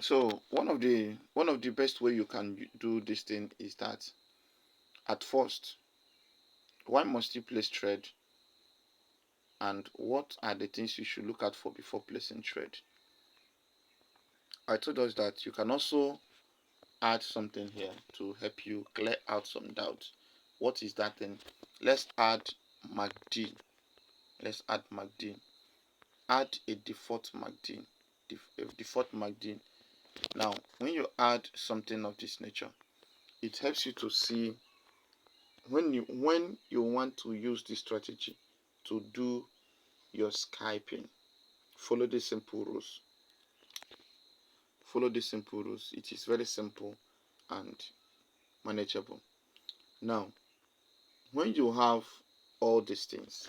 So one of the best way you can do this thing is that at first, why must you place trade, and what are the things you should look out for before placing trade? I told us that you can also add something here to help you clear out some doubts. What is that thing? Let's add MACD. Let's add MACD. Add a default MACD. Default MACD. Now, when you add something of this nature, it helps you to see when you want to use this strategy to do your scalping. Follow the simple rules. Follow the simple rules. It is very simple and manageable. Now, when you have all these things,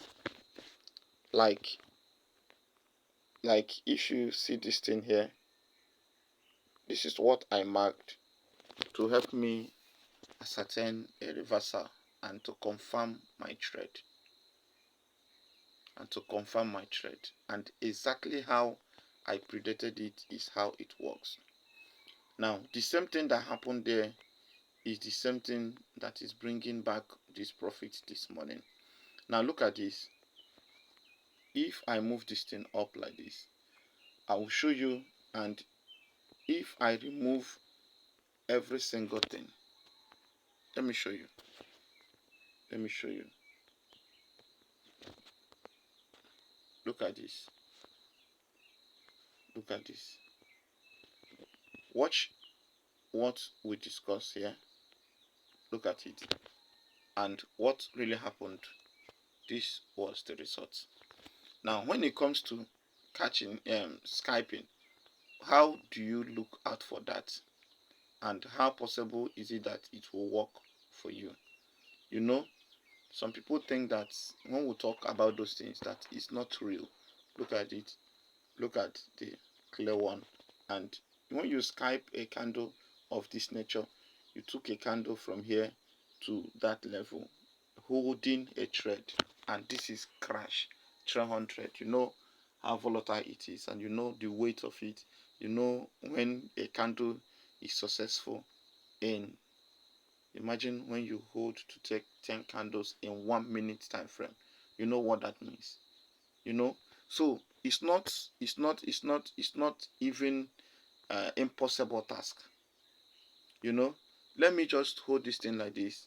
like if you see this thing here, this is what I marked to help me ascertain a reversal and to confirm my trade. And exactly how I predicted it is how it works. Now, the same thing that happened there is the same thing that is bringing back this profit this morning. Now look at this. If I move this thing up like this, I will show you, and if I remove every single thing, let me show you. Look at this. Watch what we discuss here. Look at it. And what really happened, this was the result. Now, when it comes to catching Skyping, how do you look out for that? And how possible is it that it will work for you? You know, some people think that when we talk about those things, that it's not real. Look at it. Look at the clear one. And when you Skype a candle of this nature, you took a candle from here to that level, holding a trade, and this is crash 300. You know how volatile it is, and you know the weight of it. You know when a candle is successful in, imagine when you hold to take 10 candles in 1 minute time frame. You know what that means. So it's not even impossible task. Let me just hold this thing like this,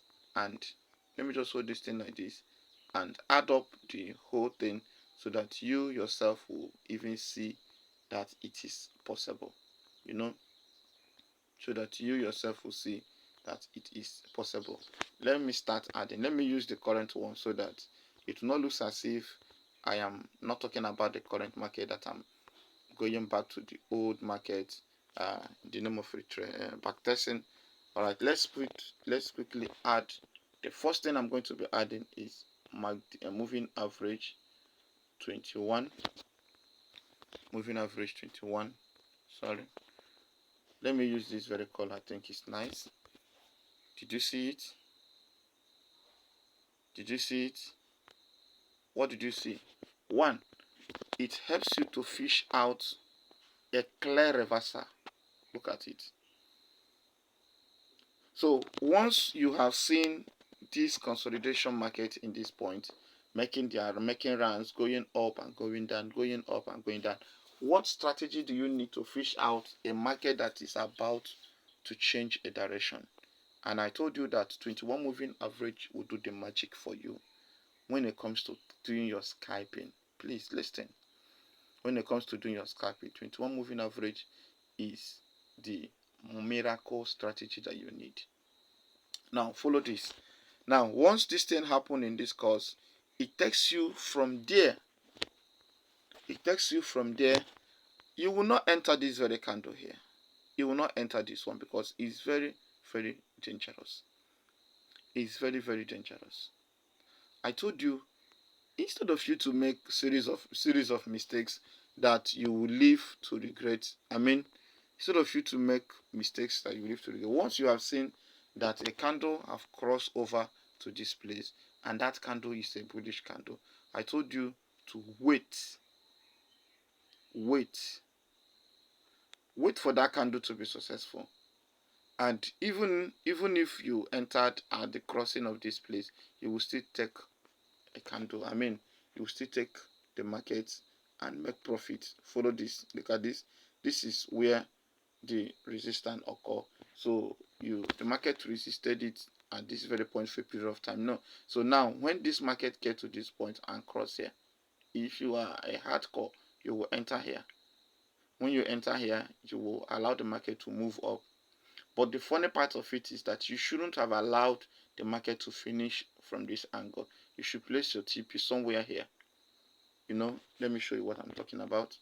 and add up the whole thing so that you yourself will even see that it is possible. So that you yourself will see that it is possible. Let me start adding. Let me use the current one so that it will not look as if I am not talking about the current market, that I'm going back to the old market, the name of backtesting. All right, let's quickly add. The first thing I'm going to be adding is moving average 21. Moving average 21. Sorry. Let me use this very color. I think it's nice. Did you see it? What did you see? One, it helps you to fish out a clear reversal. Look at it. So once you have seen this consolidation market in this point, making rounds, going up and going down, going up and going down, what strategy do you need to fish out a market that is about to change a direction? And I told you that 21 moving average will do the magic for you when it comes to doing your scalping. Please listen. When it comes to doing your scalping, 21 moving average is the miracle strategy that you need. Now follow this. Now once this thing happen in this course, it takes you from there. You will not enter this very candle here. You will not enter this one because it's very, very dangerous. It's very, very dangerous. I told you, instead of you to make series of mistakes that you will live to regret. Instead of you to make mistakes that you live to regret. Once you have seen that a candle have crossed over to this place, and that candle is a bullish candle, I told you to wait. wait for that candle to be successful. And even if you entered at the crossing of this place, you will still take a candle. I mean, you will still take the market and make profit. Follow this. Look at this. This is where the resistance occur. So the market resisted it at this very point for a period of time. No. So now when this market get to this point and cross here, if you are a hardcore, you will enter here. When you enter here, you will allow the market to move up. But the funny part of it is that you shouldn't have allowed the market to finish from this angle. You should place your TP somewhere here. Let me show you what I'm talking about.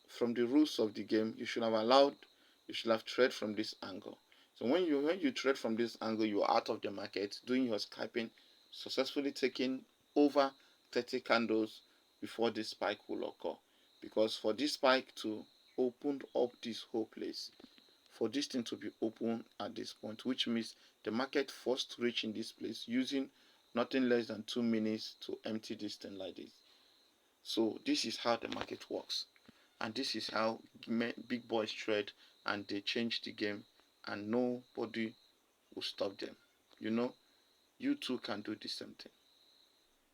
From the rules of the game, you should have trade from this angle. So when you trade from this angle, you are out of the market, doing your scalping, successfully taking over 30 candles before this spike will occur. Because for this spike to open up this whole place, for this thing to be open at this point, which means the market first reach in this place using nothing less than 2 minutes to empty this thing like this. So this is how the market works, and this is how big boys trade, and they change the game, and nobody will stop them. You too can do the same thing.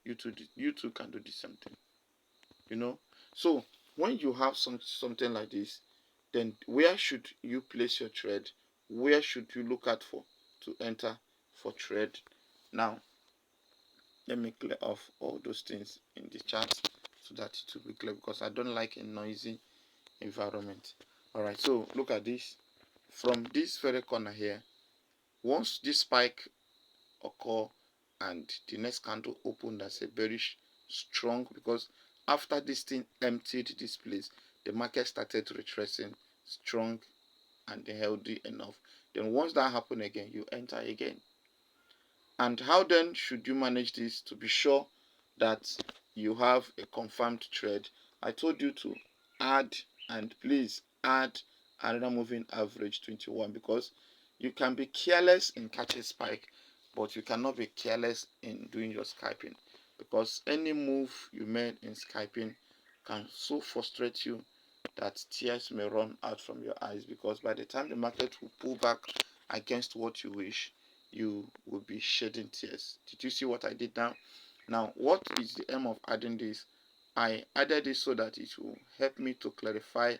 You too can do the same thing. So when you have something like this, then where should you place your trade? Where should you look out for to enter for trade? Now let me clear off all those things in the chat so that it will be clear, because I don't like a noisy environment. Alright, so look at this. From this very corner here, once this spike occur and the next candle opened as a bearish strong, because after this thing emptied this place, the market started retracing strong and healthy enough. Then once that happened again, you enter again. And how then should you manage this to be sure that you have a confirmed trade? I told you to add, and please add another moving average 21, because you can be careless in catching spike, but you cannot be careless in doing your scalping, because any move you made in scalping can so frustrate you that tears may run out from your eyes, because by the time the market will pull back against what you wish, you will be shedding tears. Did you see what I did now? Now, what is the aim of adding this? I added this so that it will help me to clarify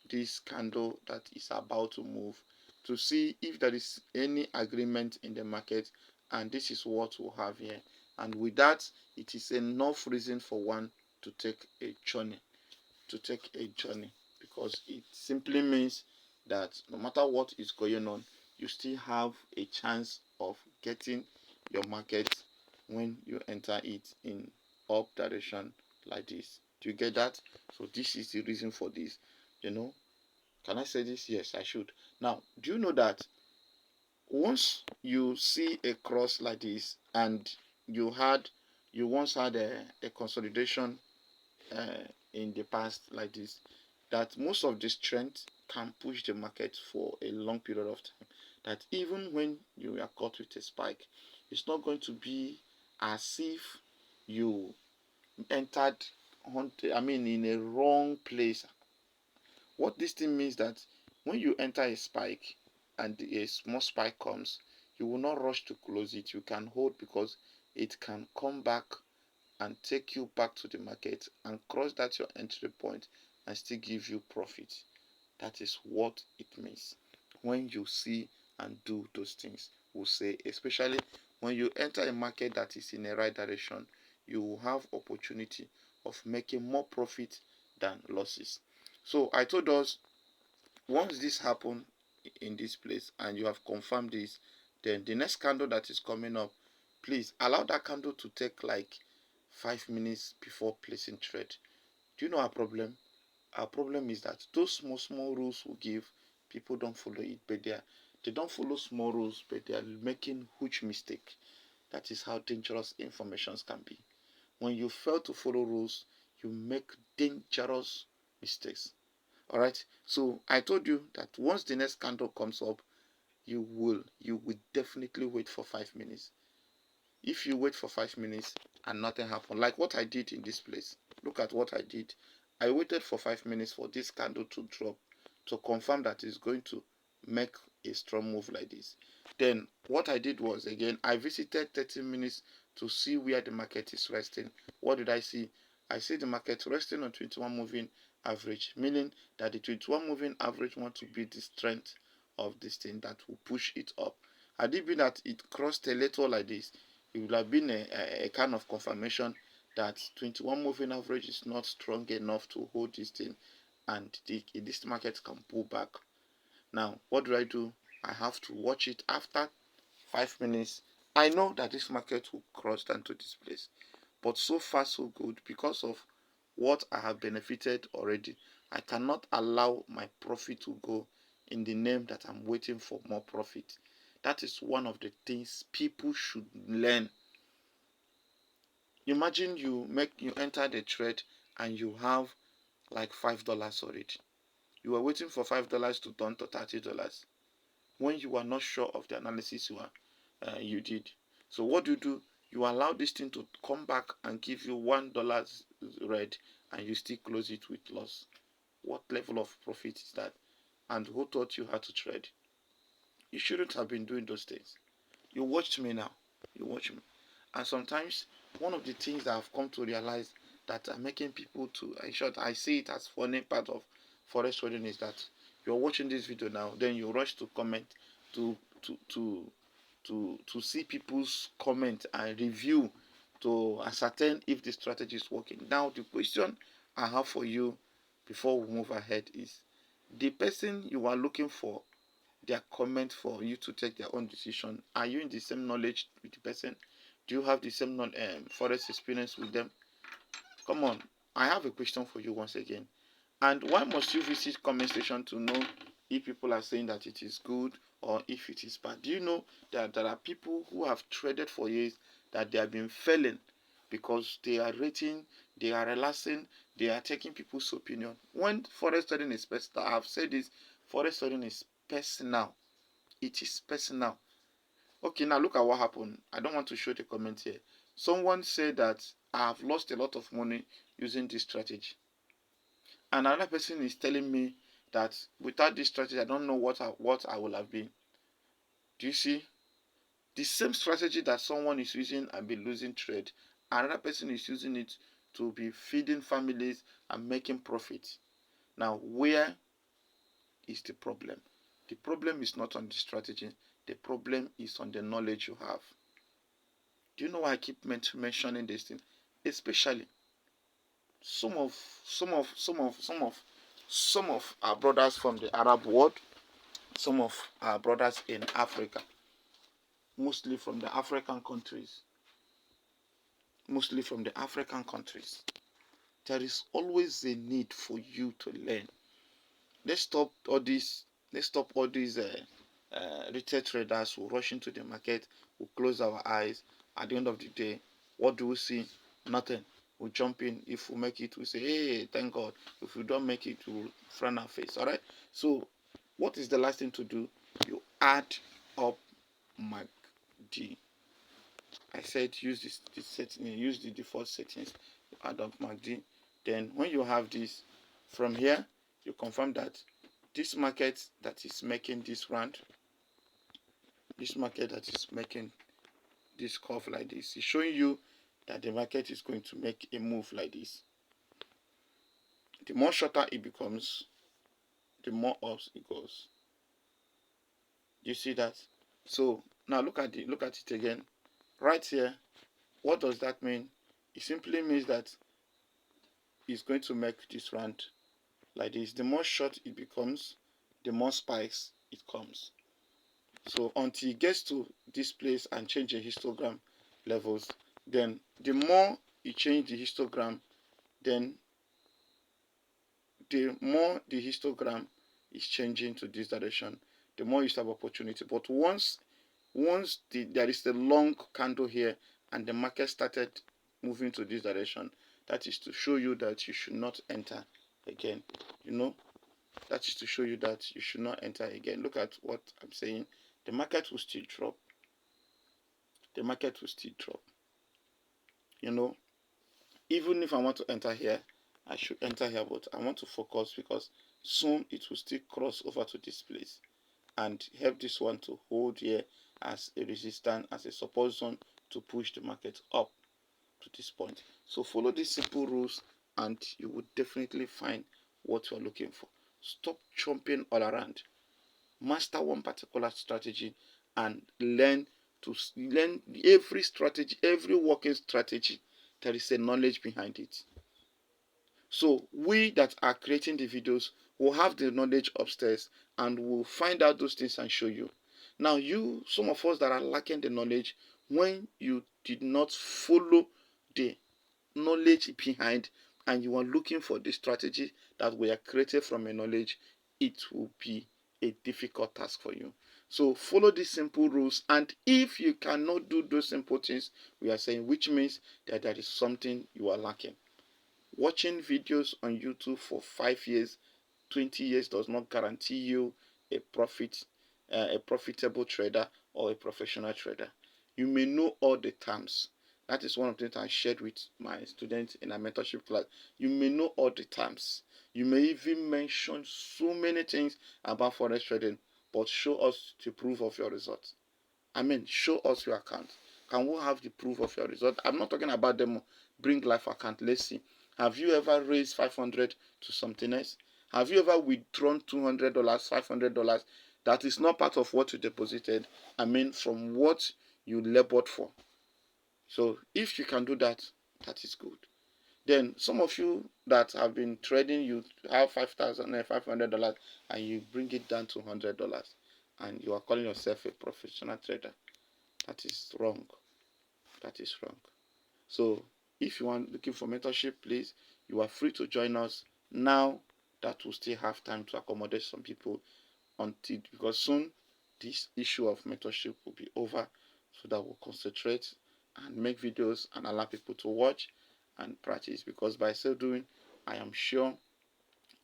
this candle that is about to move, to see if there is any agreement in the market, and this is what we'll have here. And with that, it is enough reason for one to take a journey, because it simply means that no matter what is going on, you still have a chance of getting your market when you enter it in up direction like this. Do you get that? So this is the reason for this. Can I say this? Yes, I should. Now, do you know that once you see a cross like this, and you once had a consolidation in the past like this, that most of the strength can push the market for a long period of time, that even when you are caught with a spike, it's not going to be as if you entered in a wrong place. What this thing means, that when you enter a spike and a small spike comes, you will not rush to close it. You can hold, because it can come back and take you back to the market and cross that your entry point and still give you profit. That is what it means when you see and do those things. We'll say, especially when you enter a market that is in the right direction, you will have opportunity of making more profit than losses. So I told us, once this happen in this place and you have confirmed this, then the next candle that is coming up, please allow that candle to take like 5 minutes before placing trade. Do you know our problem? Our problem is that those small rules we give, people don't follow it, but they don't follow small rules, but they are making huge mistake. That is how dangerous informations can be. When you fail to follow rules, you make dangerous mistakes. Alright, so I told you that once the next candle comes up, you will definitely wait for 5 minutes. If you wait for 5 minutes and nothing happens, like what I did in this place, Look at what I did. I waited for 5 minutes for this candle to drop to confirm that it's going to make a strong move like this. Then what I did was, again, I visited 30 minutes to see where the market is resting. What did I see? I see the market resting on 21 moving average, meaning that the 21 moving average want to be the strength of this thing that will push it up. Had it been that it crossed a little like this, it would have been a kind of confirmation that 21 moving average is not strong enough to hold this thing, and this market can pull back. Now what do? I have to watch it after 5 minutes. I know that this market will cross down to this place, but so far so good because of what I have benefited already. I cannot allow my profit to go in the name that I'm waiting for more profit. That is one of the things people should learn. Imagine you enter the trade and you have like $5 already. You are waiting for $5 to turn to $30 when you are not sure of the analysis you did. So what do? You allow this thing to come back and give you $1 red, and you still close it with loss. What level of profit is that? And who taught you how to trade? You shouldn't have been doing those things. You watched me now. You watch me. And sometimes one of the things that I've come to realize that are making people to, in short, I see it as funny part of forex trading is that you're watching this video now, then you rush to comment to to to to see people's comment and review to ascertain if the strategy is working. Now the question I have for you before we move ahead is, the person you are looking for their comment for you to take their own decision, are you in the same knowledge with the person? Do you have the same forex experience with them? Come on, I have a question for you once again. And why must you visit comment section to know if people are saying that it is good or if it is bad? Do you know that there are people who have traded for years that they have been failing because they are rating, they are relaxing, they are taking people's opinion? When forex trading is personal, I have said this, forex trading is personal. It is personal. Okay, now look at what happened. I don't want to show the comment here. Someone said that I have lost a lot of money using this strategy. And another person is telling me that without this strategy, I don't know what I will have been. Do you see? The same strategy that someone is using and be losing trade, another person is using it to be feeding families and making profit. Now, where is the problem? The problem is not on the strategy. The problem is on the knowledge you have. Do you know why I keep mentioning this thing? Especially some of our brothers from the Arab world, some of our brothers in Africa, mostly from the African countries. There is always a need for you to learn. Let's stop all these retail traders who rush into the market, who close our eyes. At the end of the day, what do we see? Nothing. We jump in. If we make it, we say, hey, thank God. If we don't make it, we'll frown our face. Alright? So what is the last thing to do? You add up MACD. I said use this setting, use the default settings. You add up MACD. Then when you have this, from here you confirm that this market that is making this round, this market that is making this curve like this, is showing you that the market is going to make a move like this. The more shorter it becomes, the more ups it goes. You see that? So now look at it again. Right here, what does that mean? It simply means that it's going to make this round like this. The more short it becomes, the more spikes it comes. So until it gets to this place and change the histogram levels, then the more you change the histogram, then the more the histogram is changing to this direction, the more you have opportunity. But once there is a long candle here and the market started moving to this direction, that is to show you that you should not enter again. That is to show you that you should not enter again. Look at what I'm saying. The market will still drop. The market will still drop. Even if I want to enter here, I should enter here, but I want to focus because soon it will still cross over to this place and help this one to hold here as a resistance, as a support zone to push the market up to this point. So follow these simple rules and you will definitely find what you are looking for. Stop jumping all around. Master one particular strategy and learn every strategy, every working strategy. There is a knowledge behind it. So we that are creating the videos will have the knowledge upstairs and will find out those things and show you. Now some of us that are lacking the knowledge, when you did not follow the knowledge behind and you are looking for the strategy that we are created from a knowledge, it will be a difficult task for you. So follow these simple rules, and if you cannot do those simple things we are saying, which means that there is something you are lacking. Watching videos on YouTube for 5 years, 20 years does not guarantee you a profitable trader or a professional trader. You may know all the terms. That is one of the things I shared with my students in a mentorship class. You may know all the terms. You may even mention so many things about forex trading, but show us the proof of your results. Show us your account. Can we have the proof of your result? I'm not talking about them. Bring live account. Let's see. Have you ever raised 500 to something else? Have you ever withdrawn $200, $500? That is not part of what you deposited. From what you labored for. So if you can do that, that is good. Then some of you that have been trading, you have $5,500 and you bring it down to $100, and you are calling yourself a professional trader. That is wrong. That is wrong. So if you are looking for mentorship, please, you are free to join us now that we still have time to accommodate some people because soon this issue of mentorship will be over, so that we'll concentrate and make videos and allow people to watch and practice, because by so doing I am sure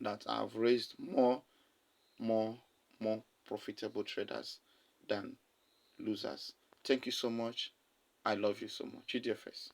that I've raised more profitable traders than losers. Thank you so much. I love you so much. GDFX.